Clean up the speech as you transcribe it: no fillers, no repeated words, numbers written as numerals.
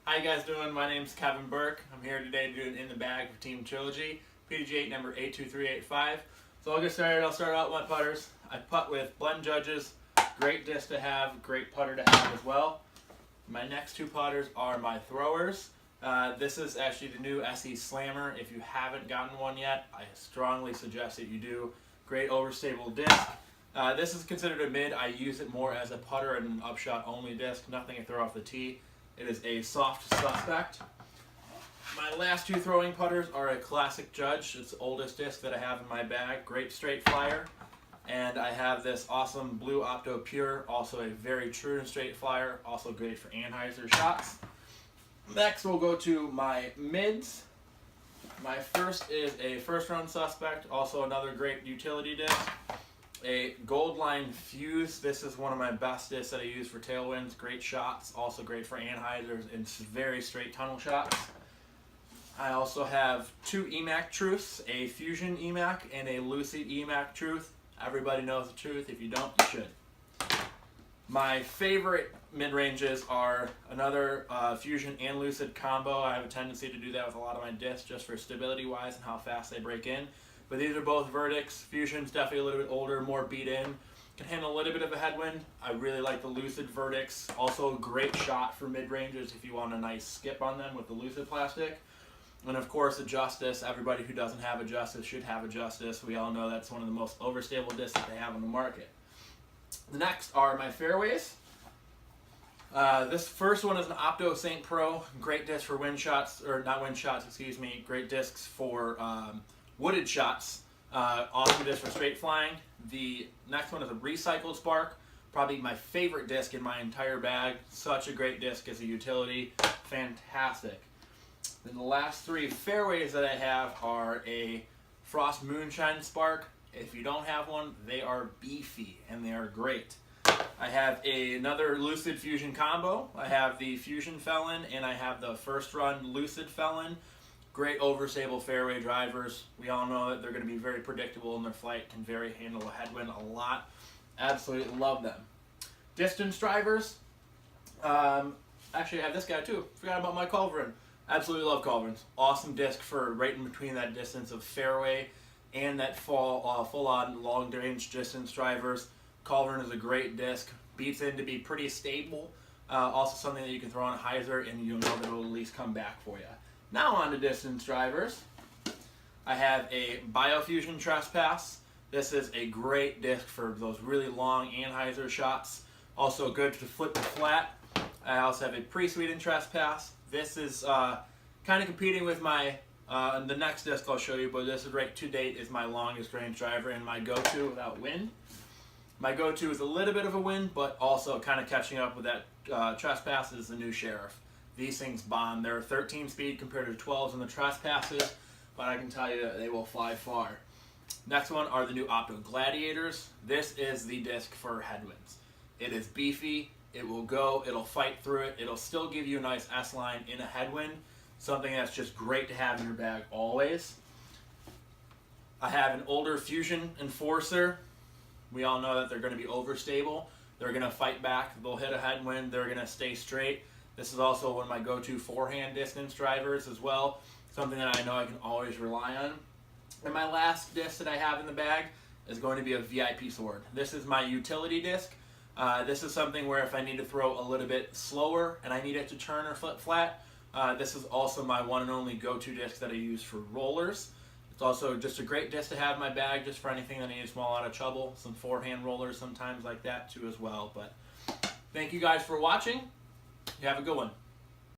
How you guys doing? My name's Kevin Burke. I'm here today to do an In the Bag for Team Trilogy, PDG number 82385. So I'll get started. I'll start out with my putters. I putt with Blend Judges. Great disc to have, great putter to have as well. My next two putters are my throwers. This is actually the new SE Slammer. If you haven't gotten one yet, I strongly suggest that you do. Great overstable disc. This is considered a mid. I use it more as a putter and an upshot only disc. Nothing to throw off the tee. It is a soft suspect. My last two throwing putters are a classic Judge. It's the oldest disc that I have in my bag. Great straight flyer. And I have this awesome blue Opto Pure, also a very true and straight flyer, also great for Anheuser shots. Next we'll go to my mids. My first is a first run suspect, also another great utility disc. A Gold Line Fuse. This is one of my best discs that I use for tailwinds. Great shots, also great for Anheisers and very straight tunnel shots. I also have two EMAC Truths, a Fusion EMAC and a Lucid EMAC Truth. Everybody knows the truth. If you don't, you should. My favorite mid-ranges are another Fusion and Lucid combo. I have a tendency to do that with a lot of my discs just for stability-wise and how fast they break in. But these are both verdicts. Fusion's definitely a little bit older, more beat in. Can handle a little bit of a headwind. I really like the Lucid verdicts. Also a great shot for mid-ranges if you want a nice skip on them with the Lucid plastic. And of course, a Justice. Everybody who doesn't have a Justice should have a Justice. We all know that's one of the most overstable discs that they have on the market. The next are my fairways. This first one is an Opto St. Pro. Great disc for wind shots, or not wind shots, excuse me. Great discs for wooded shots. Awesome disc for straight flying. The next one is a Recycled Spark. Probably my favorite disc in my entire bag. Such a great disc as a utility. Fantastic. Then the last three fairways that I have are a Frost Moonshine Spark. If you don't have one, they are beefy and they are great. I have another Lucid Fusion combo. I have the Fusion Felon and I have the first run Lucid Felon. Great overstable fairway drivers. We all know that they're going to be very predictable in their flight, can handle a headwind a lot. Absolutely love them. Distance drivers. Actually, I have this guy too. Forgot about my Culverin. Absolutely love Culverins. Awesome disc for right in between that distance of fairway and that full-on long-range distance drivers. Culverin is a great disc. Beats in to be pretty stable. Also something that you can throw on a hyzer and you'll know that it'll at least come back for you. Now on to distance drivers. I have a Biofusion Trespass. This is a great disc for those really long Anheuser shots. Also good to flip the flat. I also have a Pre-Sweden Trespass. This is kind of competing with my the next disc I'll show you, but this is right to date is my longest range driver and my go-to without wind. My go-to is a little bit of a wind, but also kind of catching up with that Trespass is the new Sheriff. These things bomb. They're 13 speed compared to 12s in the Trespasses, but I can tell you that they will fly far. Next one are the new Opto Gladiators. This is the disc for headwinds. It is beefy. It will go. It'll fight through it. It'll still give you a nice S-line in a headwind. Something that's just great to have in your bag always. I have an older Fusion Enforcer. We all know that they're going to be overstable. They're going to fight back. They'll hit a headwind. They're going to stay straight. This is also one of my go-to forehand distance drivers as well. Something that I know I can always rely on. And my last disc that I have in the bag is going to be a VIP Sword. This is my utility disc. This is something where if I need to throw a little bit slower and I need it to turn or flip flat, this is also my one and only go-to disc that I use for rollers. It's also just a great disc to have in my bag just for anything that needs small out of trouble. Some forehand rollers sometimes like that too as well. But thank you guys for watching. You have a good one.